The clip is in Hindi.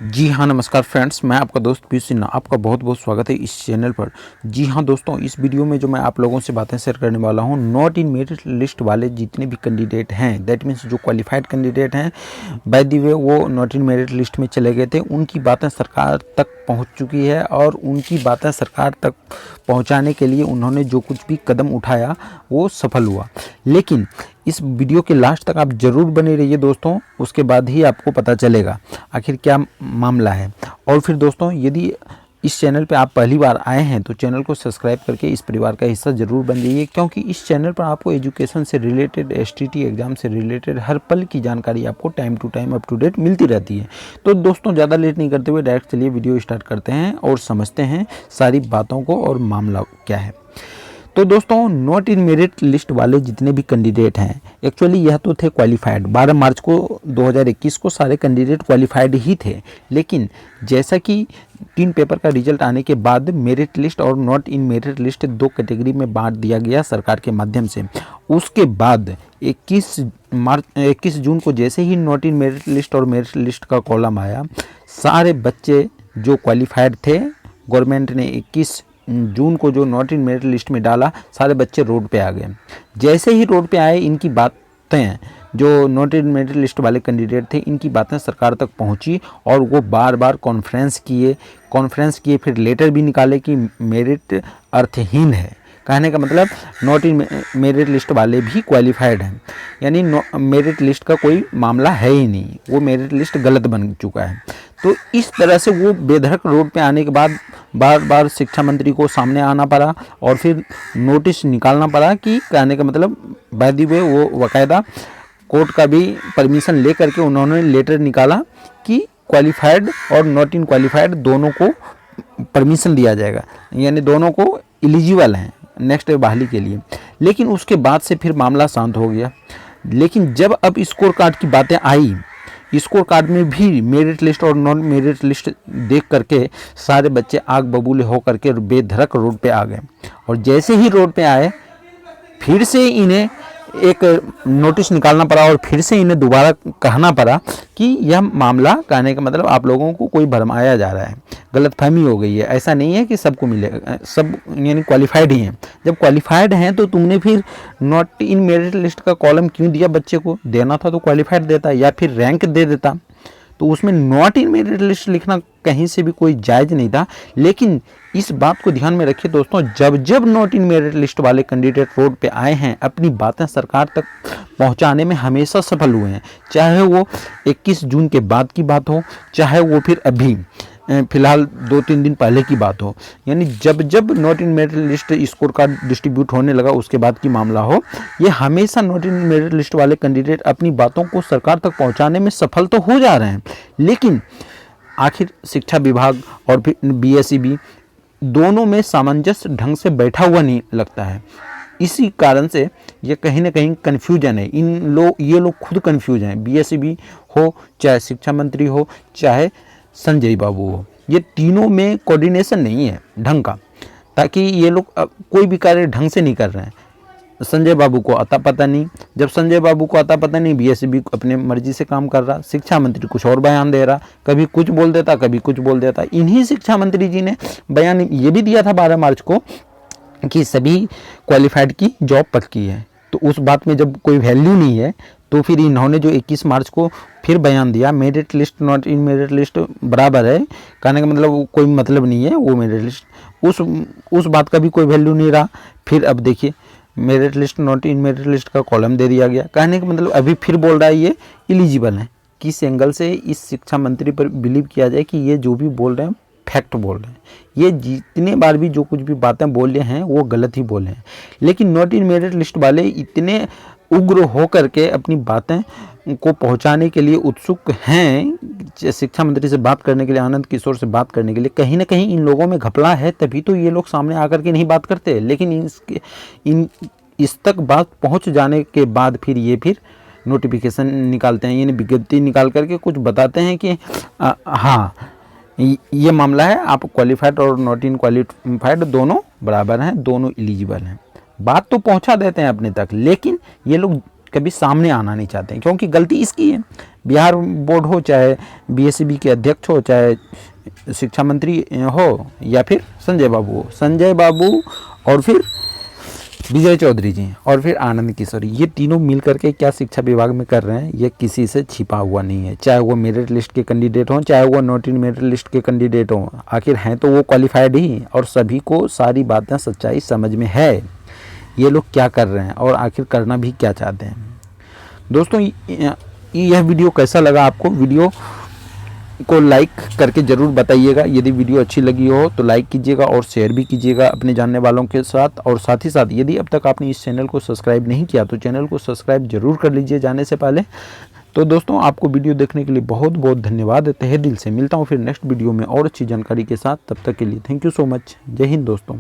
जी हाँ, नमस्कार फ्रेंड्स, मैं आपका दोस्त पीयूष सिन्हा आपका बहुत बहुत स्वागत है इस चैनल पर। जी हाँ दोस्तों, इस वीडियो में जो मैं आप लोगों से बातें शेयर करने वाला हूँ, नॉट इन मेरिट लिस्ट वाले जितने भी कैंडिडेट हैं, दैट मीन्स जो क्वालिफाइड कैंडिडेट हैं, बाय द वे वो नॉट इन मेरिट लिस्ट में चले गए थे, उनकी बातें सरकार तक पहुँच चुकी है और उनकी बातें सरकार तक पहुँचाने के लिए उन्होंने जो कुछ भी कदम उठाया वो सफल हुआ। लेकिन इस वीडियो के लास्ट तक आप ज़रूर बने रहिए दोस्तों, उसके बाद ही आपको पता चलेगा आखिर क्या मामला है। और फिर दोस्तों, यदि इस चैनल पे आप पहली बार आए हैं तो चैनल को सब्सक्राइब करके इस परिवार का हिस्सा ज़रूर बन जाइए, क्योंकि इस चैनल पर आपको एजुकेशन से रिलेटेड, एसटीटी एग्ज़ाम से रिलेटेड हर पल की जानकारी आपको time to time up to date मिलती रहती है। तो दोस्तों, ज़्यादा लेट नहीं करते हुए डायरेक्ट चलिए वीडियो स्टार्ट करते हैं और समझते हैं सारी बातों को और मामला क्या है। तो दोस्तों, नॉट इन मेरिट लिस्ट वाले जितने भी कैंडिडेट हैं, एक्चुअली यह तो थे क्वालिफाइड। 12 मार्च को 2021 को सारे कैंडिडेट क्वालिफाइड ही थे, लेकिन जैसा कि 3 पेपर का रिजल्ट आने के बाद मेरिट लिस्ट और not in merit list 2 category में बांट दिया गया सरकार के माध्यम से। उसके बाद 21 जून को जैसे ही नॉट इन मेरिट लिस्ट और मेरिट लिस्ट का कॉलम आया, सारे बच्चे जो क्वालिफाइड थे, गवर्नमेंट ने 21 जून को जो नॉट इन मेरिट लिस्ट में डाला, सारे बच्चे रोड पे आ गए। जैसे ही रोड पे आए, इनकी बातें, जो नॉट इन मेरिट लिस्ट वाले कैंडिडेट थे, इनकी बातें सरकार तक पहुंची और वो बार बार कॉन्फ्रेंस किए, फिर लेटर भी निकाले कि मेरिट अर्थहीन है। कहने का मतलब नॉट इन मेरिट लिस्ट वाले भी क्वालिफाइड हैं, यानी मेरिट लिस्ट का कोई मामला है ही नहीं, वो मेरिट लिस्ट गलत बन चुका है। तो इस तरह से वो बेधड़क रोड पे आने के बाद बार बार शिक्षा मंत्री को सामने आना पड़ा और फिर नोटिस निकालना पड़ा कि कहने का मतलब बाय द वे वो बाकायदा कोर्ट का भी परमिशन ले करके उन्होंने लेटर निकाला कि क्वालिफाइड और नॉट इन क्वालिफाइड दोनों को परमिशन दिया जाएगा, यानी दोनों को एलिजिबल हैं नेक्स्ट बहाली के लिए। लेकिन उसके बाद से फिर मामला शांत हो गया। लेकिन जब अब स्कोर कार्ड की बातें आई, स्कोर कार्ड में भी मेरिट लिस्ट और नॉन मेरिट लिस्ट देख करके सारे बच्चे आग बबूले हो करके बेधड़क रोड पे आ गए। और जैसे ही रोड पे आए, फिर से इन्हें एक नोटिस निकालना पड़ा और फिर से इन्हें दोबारा कहना पड़ा कि यह मामला, कहने का मतलब आप लोगों को कोई भरमाया जा रहा है, गलतफहमी हो गई है, ऐसा नहीं है कि सबको मिलेगा, सब यानी क्वालिफाइड ही हैं। जब क्वालिफाइड हैं तो तुमने फिर नॉट इन मेरिट लिस्ट का कॉलम क्यों दिया? बच्चे को देना था तो क्वालिफाइड देता या फिर रैंक दे देता। तो उसमें नॉट इन मेरिट लिस्ट लिखना कहीं से भी कोई जायज़ नहीं था। लेकिन इस बात को ध्यान में रखिए दोस्तों, जब जब नॉट इन मेरिट लिस्ट वाले कैंडिडेट रोड पे आए हैं, अपनी बातें सरकार तक पहुंचाने में हमेशा सफल हुए हैं। चाहे वो 21 जून के बाद की बात हो, चाहे वो फिर अभी फिलहाल 2-3 दिन पहले की बात हो, यानी जब जब not in merit list score card distribute होने लगा उसके बाद की मामला हो, ये हमेशा नॉट इन मेरिट लिस्ट वाले कैंडिडेट अपनी बातों को सरकार तक पहुंचाने में सफल तो हो जा रहे हैं। लेकिन आखिर शिक्षा विभाग और फिर बीएसईबी दोनों में सामंजस्य ढंग से बैठा हुआ नहीं लगता है। इसी कारण से ये कहीं ना कहीं कन्फ्यूजन है। ये लोग खुद कन्फ्यूज हैं, बीएसईबी हो, चाहे शिक्षा मंत्री हो, चाहे संजय बाबू हो, ये तीनों में कोऑर्डिनेशन नहीं है ढंग का, ताकि ये लोग कोई भी कार्य ढंग से नहीं कर रहे हैं। संजय बाबू को अता पता नहीं, जब संजय बाबू को अता पता नहीं, बीएसईबी अपने मर्जी से काम कर रहा, शिक्षा मंत्री कुछ और बयान दे रहा, कभी कुछ बोल देता, कभी कुछ बोल देता। इन्हीं शिक्षा मंत्री जी ने बयान ये भी दिया था 12 मार्च को कि सभी क्वालिफाइड की जॉब पक्की है। तो उस बात में जब कोई वैल्यू नहीं है, तो फिर इन्होंने जो 21 मार्च को फिर बयान दिया, merit list not in merit list बराबर है, कहने का मतलब कोई मतलब नहीं है वो मेरिट लिस्ट, उस बात का भी कोई वैल्यू नहीं रहा। फिर अब देखिए, merit list not in merit list का कॉलम दे दिया गया, कहने का मतलब अभी फिर बोल रहा है ये एलिजिबल है। किस एंगल से इस शिक्षा मंत्री पर बिलीव किया जाए कि ये जो भी बोल रहे हैं फैक्ट बोल रहे हैं? ये जितने बार भी जो कुछ भी बातें बोले हैं वो गलत ही बोले हैं। लेकिन नॉट इन मेरिट लिस्ट वाले इतने उग्र हो करके अपनी बातें को पहुंचाने के लिए उत्सुक हैं, शिक्षा मंत्री से बात करने के लिए, आनंद किशोर से बात करने के लिए। कहीं ना कहीं इन लोगों में घपला है, तभी तो ये लोग सामने आकर के नहीं बात करते। लेकिन इस तक बात पहुंच जाने के बाद फिर नोटिफिकेशन निकालते हैं, यानी विज्ञप्ति निकाल करके कुछ बताते हैं कि हाँ ये मामला है, आप क्वालिफाइड और नॉट इन क्वालिफाइड दोनों बराबर हैं, दोनों एलिजिबल हैं। बात तो पहुंचा देते हैं अपने तक, लेकिन ये लोग कभी सामने आना नहीं चाहते हैं, क्योंकि गलती इसकी है। बिहार बोर्ड हो, चाहे बीएसईबी के अध्यक्ष हो, चाहे शिक्षा मंत्री हो, या फिर संजय बाबू हो, संजय बाबू और फिर विजय चौधरी जी और फिर आनंद किशोर, ये तीनों मिल करके क्या शिक्षा विभाग में कर रहे हैं, ये किसी से छिपा हुआ नहीं है। चाहे वो मेरिट लिस्ट के कैंडिडेट हों, चाहे वो नॉट इन मेरिट लिस्ट के कैंडिडेट हों, आखिर हैं तो वो क्वालिफाइड ही, और सभी को सारी बातें सच्चाई समझ में है ये लोग क्या कर रहे हैं और आखिर करना भी क्या चाहते हैं। दोस्तों यह वीडियो कैसा लगा आपको? वीडियो को लाइक करके ज़रूर बताइएगा। यदि वीडियो अच्छी लगी हो तो लाइक कीजिएगा और शेयर भी कीजिएगा अपने जानने वालों के साथ। और साथ ही साथ यदि अब तक आपने इस चैनल को सब्सक्राइब नहीं किया तो चैनल को सब्सक्राइब जरूर कर लीजिए जाने से पहले। तो दोस्तों आपको वीडियो देखने के लिए बहुत बहुत धन्यवाद, तहे दिल से मिलता हूँ फिर नेक्स्ट वीडियो में और अच्छी जानकारी के साथ। तब तक के लिए थैंक यू सो मच। जय हिंद दोस्तों।